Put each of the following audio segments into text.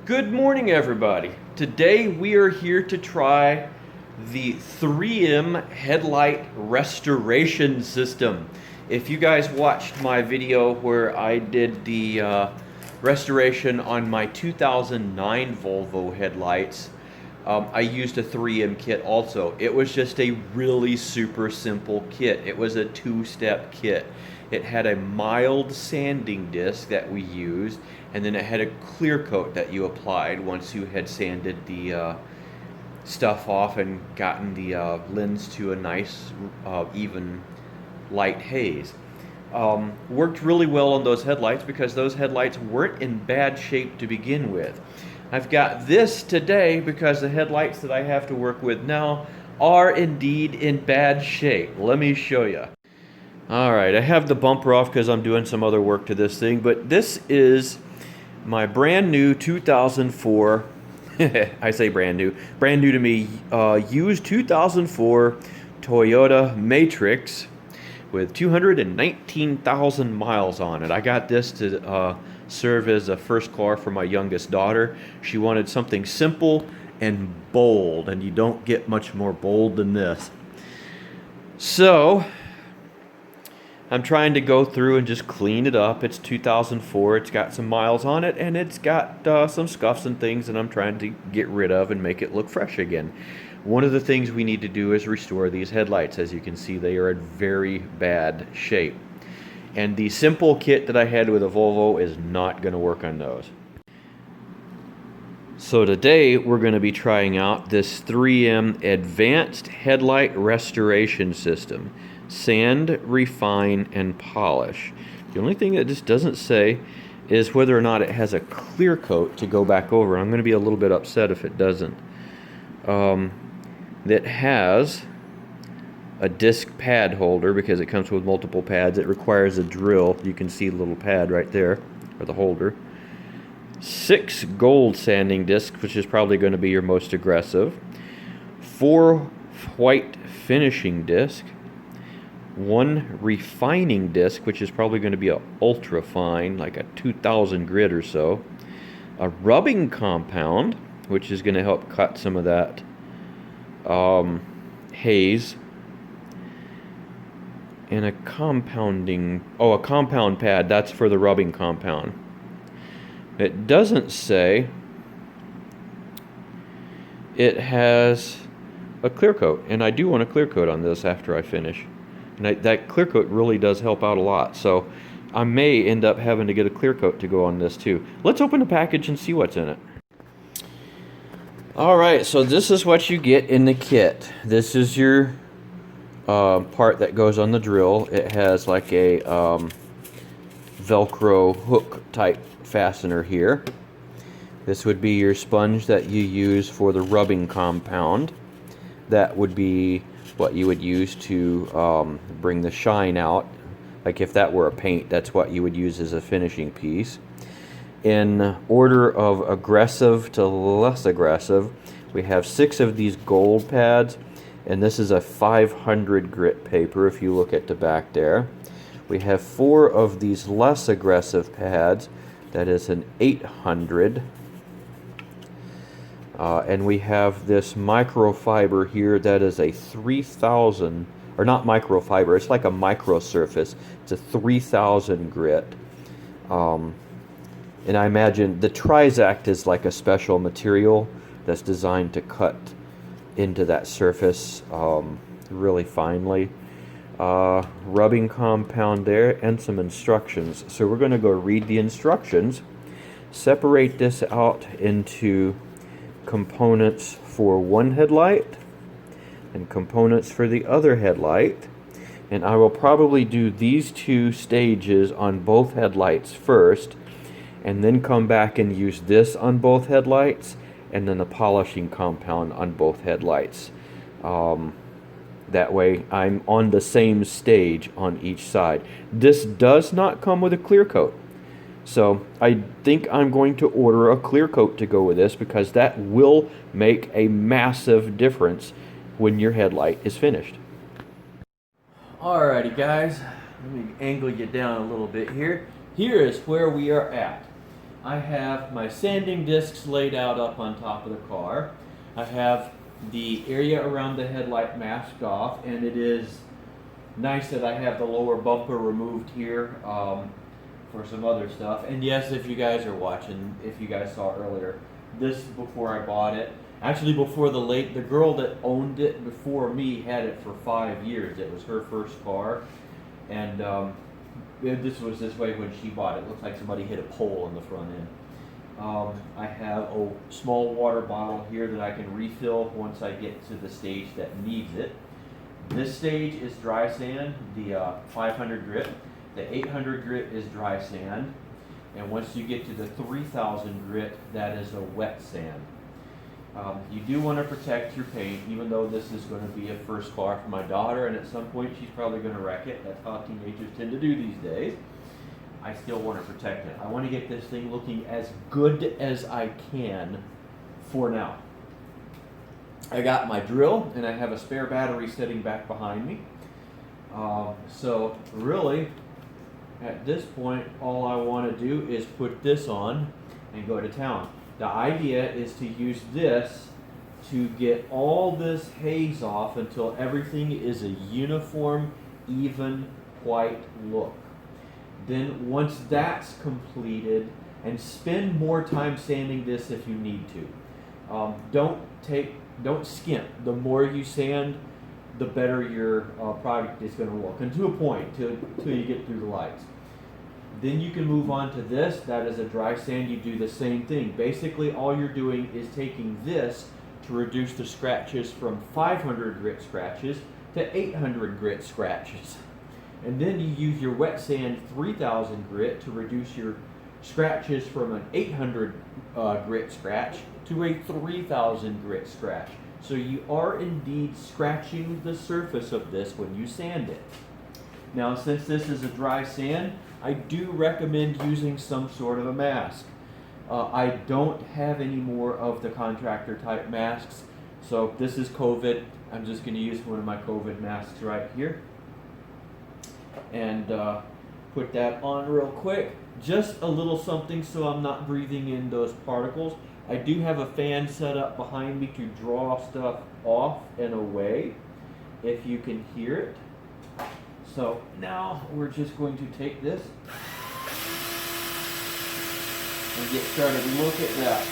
Good morning, everybody. Today we are here to try the 3M Headlight Restoration System. If you guys watched my video where I did the restoration on my 2009 Volvo headlights, I used a 3M kit also. It was just a really super simple kit. It was a two-step kit. It had a mild sanding disc that we used, and then it had a clear coat that you applied once you had sanded the stuff off and gotten the lens to a nice even light haze. Worked really well on those headlights because those headlights weren't in bad shape to begin with. I've got this today because the headlights that I have to work with now are indeed in bad shape. Let me show you. Alright, I have the bumper off because I'm doing some other work to this thing, but this is my brand new 2004, I say brand new to me, used 2004 Toyota Matrix with 219,000 miles on it. I got this to serve as a first car for my youngest daughter. She wanted something simple and bold, and you don't get much more bold than this. So I'm trying to go through and just clean it up. It's 2004, it's got some miles on it, and it's got some scuffs and things that I'm trying to get rid of and make it look fresh again. One of the things we need to do is restore these headlights. As you can see, they are in very bad shape. And the simple kit that I had with a Volvo is not going to work on those. So today we're going to be trying out this 3M Advanced Headlight Restoration System. Sand, refine, and polish. The only thing that this doesn't say is whether or not it has a clear coat to go back over. I'm going to be a little bit upset if it doesn't. That has a disc pad holder because it comes with multiple pads. It requires a drill. You can see the little pad right there, or the holder. 6 gold sanding discs, which is probably going to be your most aggressive. 4 white finishing disc. 1 refining disc, which is probably going to be a ultra fine, like a 2000 grit or so. A rubbing compound, which is going to help cut some of that haze. And a compound pad, that's for the rubbing compound. It doesn't say it has a clear coat, and I do want a clear coat on this after I finish. And that clear coat really does help out a lot, so I may end up having to get a clear coat to go on this too. Let's open the package and see what's in it. Alright, so this is what you get in the kit. This is your part that goes on the drill. It has like a Velcro hook type fastener here. This would be your sponge that you use for the rubbing compound. That would be what you would use to bring the shine out. Like if that were a paint, that's what you would use as a finishing piece. In order of aggressive to less aggressive, we have 6 of these gold pads, and this is a 500 grit paper if you look at the back there. We have 4 of these less aggressive pads, that is an 800. And we have this microfiber here that is a 3000, or not microfiber, it's like a micro surface. It's a 3000 grit. And I imagine the Trizact is like a special material that's designed to cut into that surface really finely. Rubbing compound there and some instructions. So we're going to go read the instructions, separate this out into components for one headlight and components for the other headlight, and I will probably do these 2 stages on both headlights first and then come back and use this on both headlights and then the polishing compound on both headlights. That way I'm on the same stage on each side. This does not come with a clear coat. So I think I'm going to order a clear coat to go with this because that will make a massive difference when your headlight is finished. Alrighty guys, let me angle you down a little bit here. Here is where we are at. I have my sanding discs laid out up on top of the car. I have the area around the headlight masked off, and it is nice that I have the lower bumper removed here for some other stuff. And yes, if you guys are watching, if you guys saw earlier, this before I bought it. Actually, before the girl that owned it before me had it for 5 years. It was her first car, and this was this way when she bought it. It looks like somebody hit a pole in the front end. I have a small water bottle here that I can refill once I get to the stage that needs it. This stage is dry sand, the 500 grit. The 800 grit is dry sand. And once you get to the 3000 grit, that is a wet sand. You do want to protect your paint, even though this is going to be a first car for my daughter, and at some point she's probably going to wreck it. That's how teenagers tend to do these days. I still want to protect it. I want to get this thing looking as good as I can for now. I got my drill, and I have a spare battery sitting back behind me. So really, at this point, all I want to do is put this on and go to town. The idea is to use this to get all this haze off until everything is a uniform, even, white look. Then once that's completed, and spend more time sanding this if you need to. Don't skimp. The more you sand, the better your product is going to look. And to a point, till you get through the lights. Then you can move on to this. That is a dry sand. You do the same thing. Basically, all you're doing is taking this to reduce the scratches from 500 grit scratches to 800 grit scratches. And then you use your wet sand 3000 grit to reduce your scratches from an 800 grit scratch to a 3000 grit scratch. So you are indeed scratching the surface of this when you sand it. Now, since this is a dry sand, I do recommend using some sort of a mask. I don't have any more of the contractor type masks, so this is COVID. I'm just going to use one of my COVID masks right here and put that on real quick. Just a little something so I'm not breathing in those particles. I do have a fan set up behind me to draw stuff off and away, if you can hear it. So now we're just going to take this and get started. Look at that.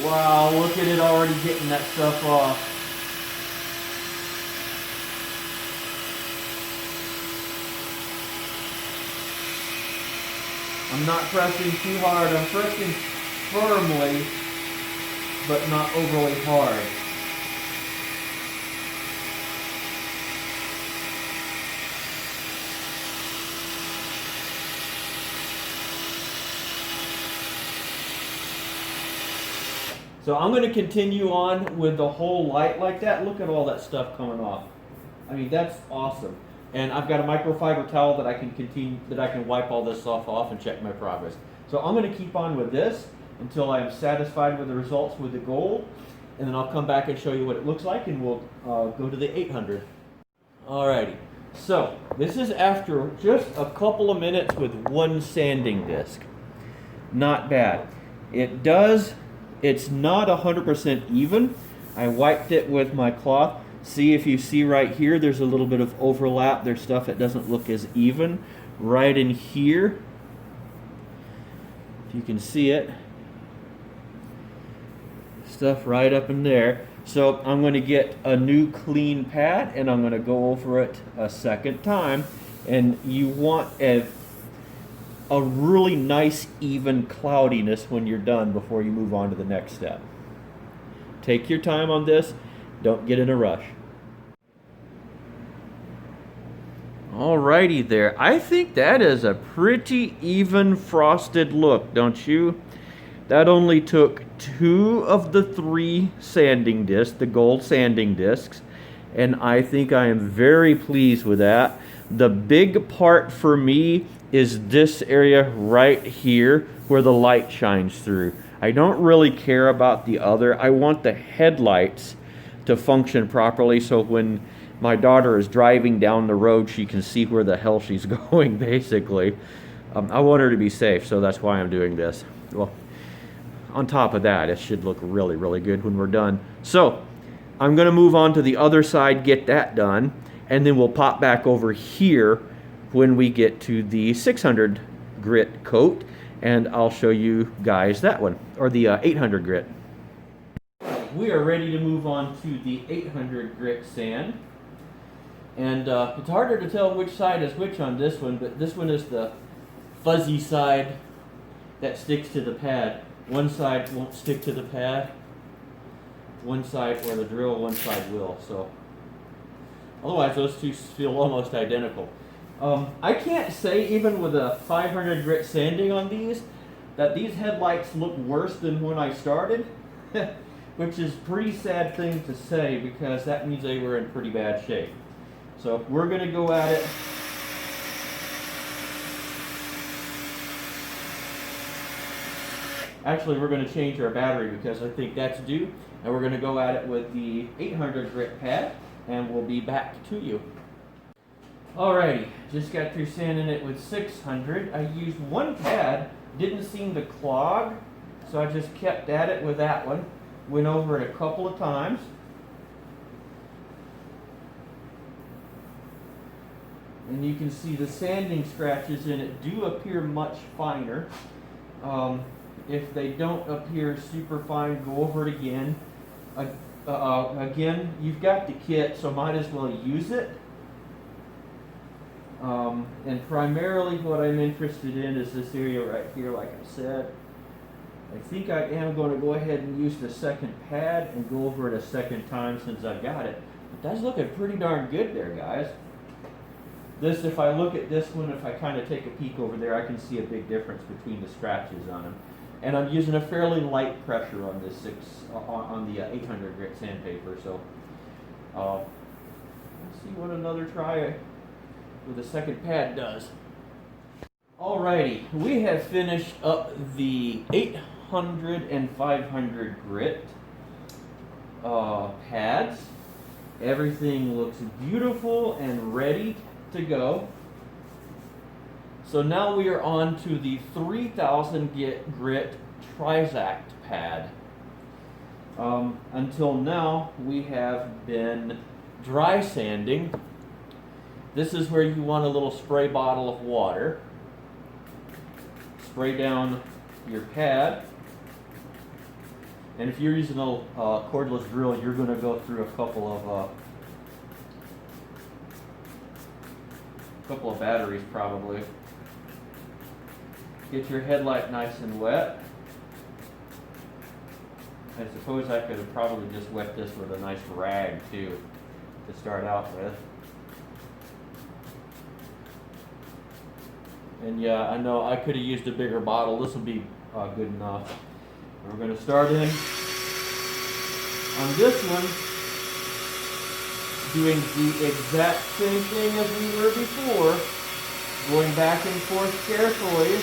Wow, look at it already getting that stuff off. I'm not pressing too hard. I'm pressing firmly, but not overly hard. So I'm going to continue on with the whole light like that. Look at all that stuff coming off. I mean, that's awesome. And I've got a microfiber towel that I can wipe all this stuff off and check my progress. So I'm going to keep on with this until I am satisfied with the results with the gold, and then I'll come back and show you what it looks like, and we'll go to the 800. Alrighty, so this is after just a couple of minutes with one sanding disc. Not bad. It's not 100% even. I wiped it with my cloth. See, if you see right here, there's a little bit of overlap. There's stuff that doesn't look as even. Right in here, if you can see it, stuff right up in there. So I'm going to get a new clean pad, and I'm going to go over it a second time. And you want a really nice even cloudiness when you're done before you move on to the next step. Take your time on this. Don't get in a rush. Alrighty there. I think that is a pretty even frosted look, don't you? That only took 2 of the 3 sanding discs, the gold sanding discs, and I think I am very pleased with that. The big part for me is this area right here where the light shines through. I don't really care about the other. I want the headlights to function properly, so when my daughter is driving down the road, she can see where the hell she's going, basically. I want her to be safe, so that's why I'm doing this. Well, on top of that, it should look really, really good when we're done. So, I'm going to move on to the other side, get that done, and then we'll pop back over here when we get to the 600 grit coat, and I'll show you guys that one, or the 800 grit. We are ready to move on to the 800 grit sand. And it's harder to tell which side is which on this one, but this one is the fuzzy side that sticks to the pad. One side won't stick to the pad. One side, or the drill, one side will. So, otherwise those two feel almost identical. I can't say, even with a 500 grit sanding on these, that these headlights look worse than when I started. Which is a pretty sad thing to say, because that means they were in pretty bad shape. So we're going to go at it. Actually, we're going to change our battery because I think that's due. And we're going to go at it with the 800 grit pad, and we'll be back to you. Alrighty, just got through sanding it with 600. I used one pad, didn't seem to clog, so I just kept at it with that one. Went over it a couple of times. And you can see the sanding scratches in it do appear much finer. If they don't appear super fine, go over it again. Again, you've got the kit, so might as well use it. And primarily what I'm interested in is this area right here, like I said. I think I am going to go ahead and use the second pad and go over it a second time since I've got it. But that's looking pretty darn good there, guys. This, if I look at this one, if I kind of take a peek over there, I can see a big difference between the scratches on them. And I'm using a fairly light pressure on this on the 800 grit sandpaper. So let's see what another try with the second pad does. Alrighty, we have finished up the 800 and 500 grit pads. Everything looks beautiful and ready to go. So now we are on to the 3000 grit Trizact pad. Until now, we have been dry sanding. This is where you want a little spray bottle of water. Spray down your pad. And if you're using a cordless drill, you're going to go through a couple of batteries probably. Get your headlight nice and wet. I suppose I could have probably just wet this with a nice rag too to start out with. And yeah, I know I could have used a bigger bottle. This will be good enough. We're going to start in on this one, doing the exact same thing as we were before, going back and forth carefully.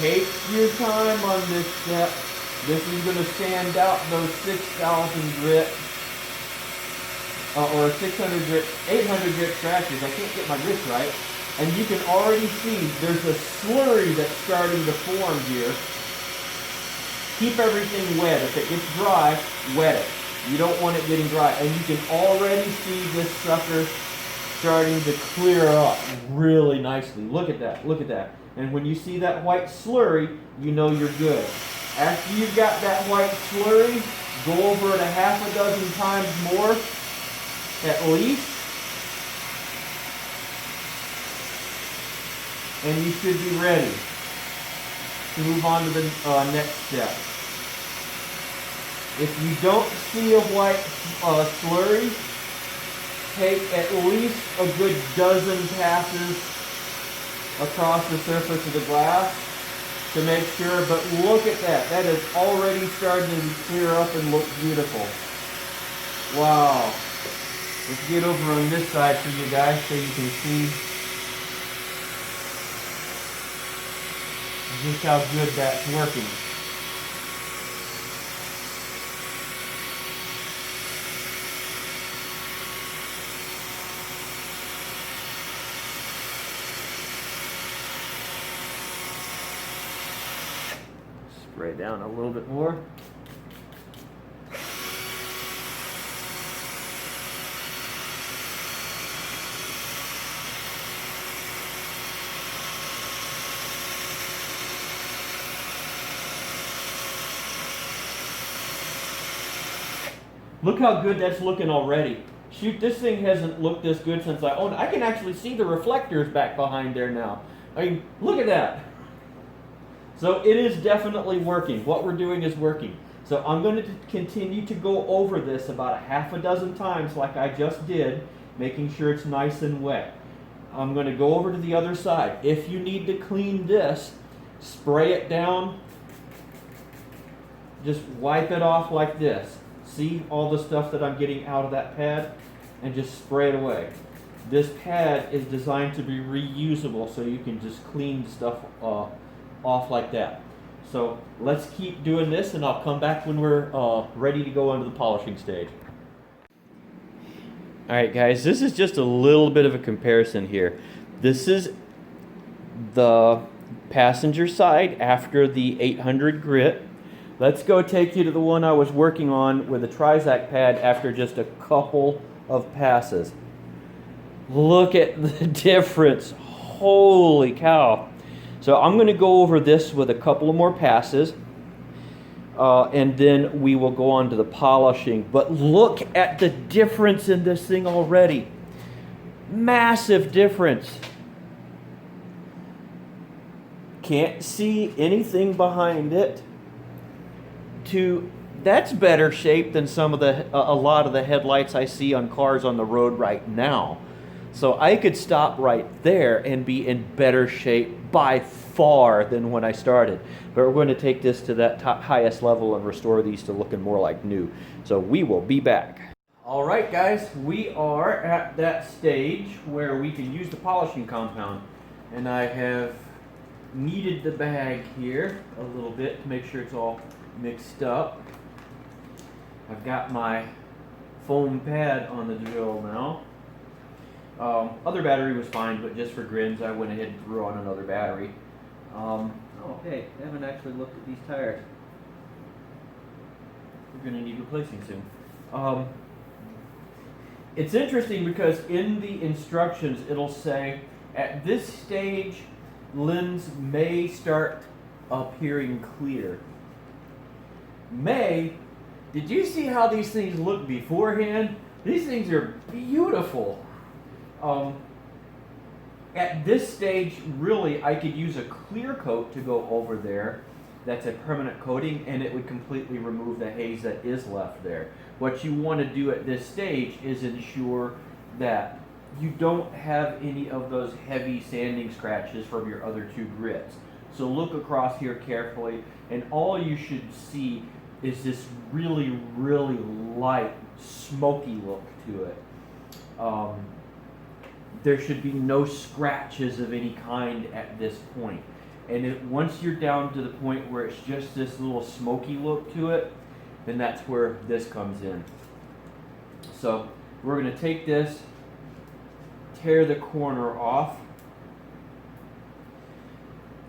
Take your time on this step. This is going to sand out those 6,000 grit or 600 grit, 800 grit scratches. I can't get my grits right. And you can already see there's a slurry that's starting to form here. Keep everything wet. If it gets dry, wet it. You don't want it getting dry. And you can already see this sucker starting to clear up really nicely. Look at that. Look at that. And when you see that white slurry, you know you're good. After you've got that white slurry, go over it a half a dozen times more, at least. And you should be ready to move on to the next step. If you don't see a white slurry, take at least a good dozen passes across the surface of the glass to make sure. But look at that. That is already starting to clear up and look beautiful. Wow. Let's get over on this side for you guys so you can see just how good that's working. Spray down a little bit more. Look how good that's looking already. Shoot, this thing hasn't looked this good since I owned it. I can actually see the reflectors back behind there now. I mean, look at that. So it is definitely working. What we're doing is working. So I'm going to continue to go over this about a half a dozen times like I just did, making sure it's nice and wet. I'm going to go over to the other side. If you need to clean this, spray it down. Just wipe it off like this. See all the stuff that I'm getting out of that pad, and just spray it away. This pad is designed to be reusable, so you can just clean stuff off like that. So let's keep doing this, and I'll come back when we're ready to go onto the polishing stage. Alright guys, this is just a little bit of a comparison here. This is the passenger side after the 800 grit. Let's go take you to the one I was working on with a Trizac pad after just a couple of passes. Look at the difference. Holy cow. So I'm going to go over this with a couple of more passes, and then we will go on to the polishing. But look at the difference in this thing already. Massive difference. Can't see anything behind it. That's better shape than some of a lot of the headlights I see on cars on the road right now. So I could stop right there and be in better shape by far than when I started. But we're going to take this to that highest level and restore these to looking more like new. So we will be back. All right, guys, we are at that stage where we can use the polishing compound. And I have kneaded the bag here a little bit to make sure it's all mixed up. I've got my foam pad on the drill now. Other battery was fine, but just for grins I went ahead and threw on another battery. Oh hey, I haven't actually looked at these tires. We're going to need replacing soon. It's interesting because in the instructions it'll say at this stage lens may start appearing clear. May? Did you see how these things look beforehand? These things are beautiful. At this stage, really, I could use a clear coat to go over there. That's a permanent coating, and it would completely remove the haze that is left there. What you want to do at this stage is ensure that you don't have any of those heavy sanding scratches from your other two grits. So look across here carefully, and all you should see is this really, really light, smoky look to it. There should be no scratches of any kind at this point. And once you're down to the point where it's just this little smoky look to it, then that's where this comes in. So we're going to take this, tear the corner off.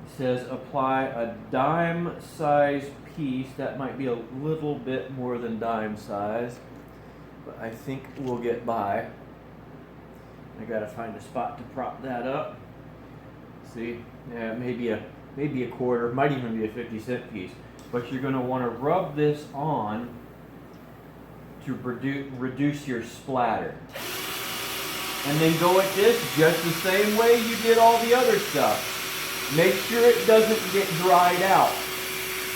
It says apply a dime size piece. That might be a little bit more than dime size, but I think we'll get by. I gotta find a spot to prop that up. See, yeah, maybe a quarter, might even be a 50-cent piece. But you're gonna want to rub this on to reduce your splatter. And then go at this just the same way you did all the other stuff. Make sure it doesn't get dried out.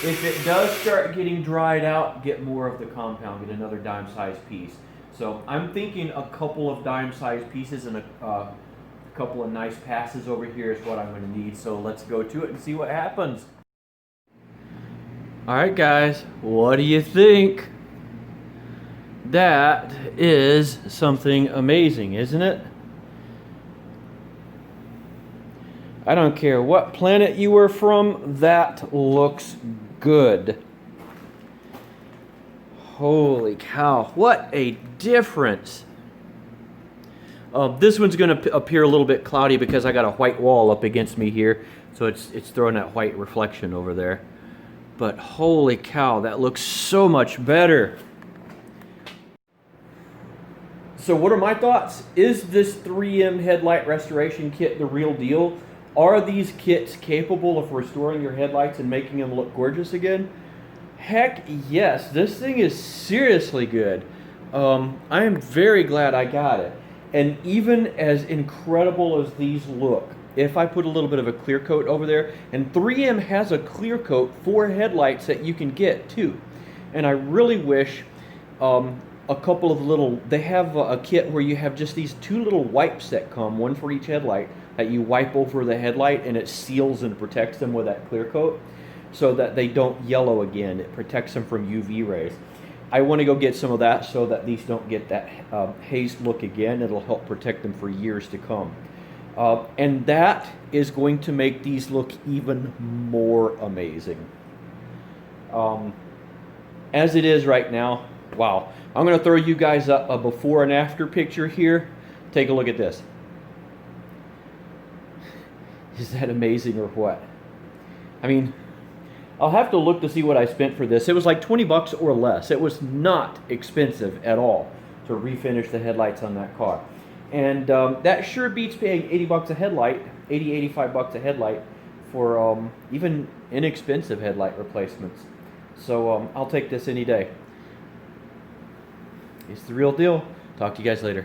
If it does start getting dried out, get more of the compound, get another dime-sized piece. So I'm thinking a couple of dime-sized pieces and a couple of nice passes over here is what I'm going to need. So let's go to it and see what happens. Alright guys, what do you think? That is something amazing, isn't it? I don't care what planet you were from, that looks good. Holy cow, what a difference. This one's going to appear a little bit cloudy because I got a white wall up against me here, so it's throwing that white reflection over there. but holy cow, that looks so much better. So what are my thoughts? Is this 3M headlight restoration kit the real deal? Are these kits capable of restoring your headlights and making them look gorgeous again? Heck yes, this thing is seriously good. I am very glad I got it. And even as incredible as these look, if I put a little bit of a clear coat over there, and 3M has a clear coat for headlights that you can get too. And I really wish a couple of little, they have a kit where you have just these 2 little wipes that come, one for each headlight, that you wipe over the headlight and it seals and protects them with that clear coat so that they don't yellow again. It protects them from UV rays. I want to go get some of that so that these don't get that haze look again. It'll help protect them for years to come. And that is going to make these look even more amazing. As it is right now, wow. I'm going to throw you guys up a before and after picture here. Take a look at this. Is that amazing or what? I mean, I'll have to look to see what I spent for this. It was like 20 bucks or less. It was not expensive at all to refinish the headlights on that car. And that sure beats paying 80 bucks a headlight, 80, 85 bucks a headlight for even inexpensive headlight replacements. So I'll take this any day. It's the real deal. Talk to you guys later.